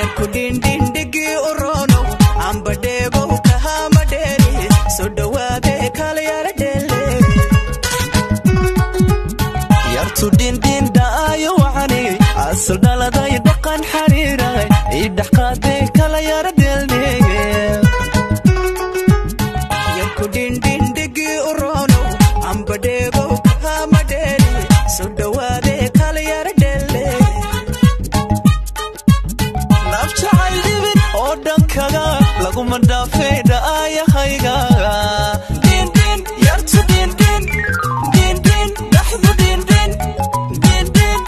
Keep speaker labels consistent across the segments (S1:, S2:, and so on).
S1: yarku dhindhindhigi urono ambadheego kahamadheeri soo dhawaade kala yara dhele yartu dhindhindhaayo waxani asal dhaladay dhaqan xariiray idhaqaade kala yara dhele yarku dhindhindhigi urono ambadheego kahamadheeri soo dhawaade kala yara dhele laguma dhaafeeda ayahayga din din yartu din din din din dhaxdu din din din din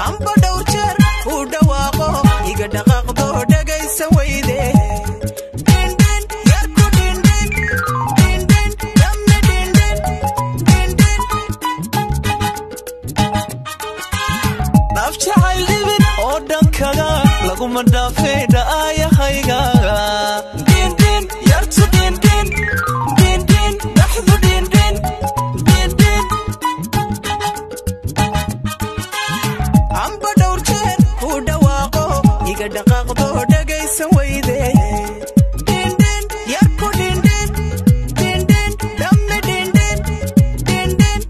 S1: amba dhawrjeer u dhawaaqo iga dhaqaaqdo dhagaysa weyde din din yarku din din din din dammi din din din din nafjacayl dhibin oo dhankaga laguma dhaafeeda ayahayga din din yartu din din din din dhaxdu din din din din amba dhawrjeer u dhawaaqo iga dhaqaaqdo dhagaysa weyde din din yarku din din din din dammi din din din din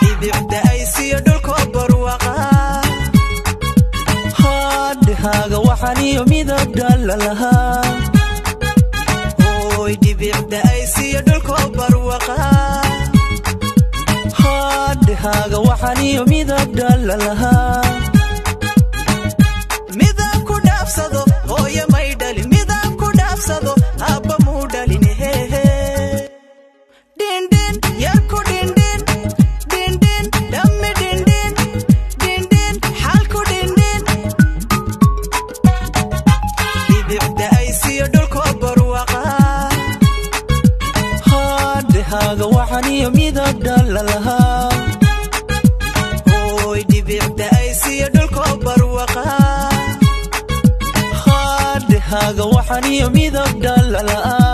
S1: dhibicda ay siiyo dhulko barwaqa haga waxaniyo midab dhalalaha oy dhibicda ay siiyo dhulko barwaqa haga waxaniyo midab dhalalaha midab ku dhaafsado hooyo may dhalin midab ku dhaafsado abba muu dhalin hehe din din yarku din din din din dammi din din din din xalku din din dhibicda ay siiyo dhulko barwaqa haga waxaniyo midab dhalalaha oy dhibicda ay siiyo dhulko barwaqa haga waxaniyo midab dhalalaha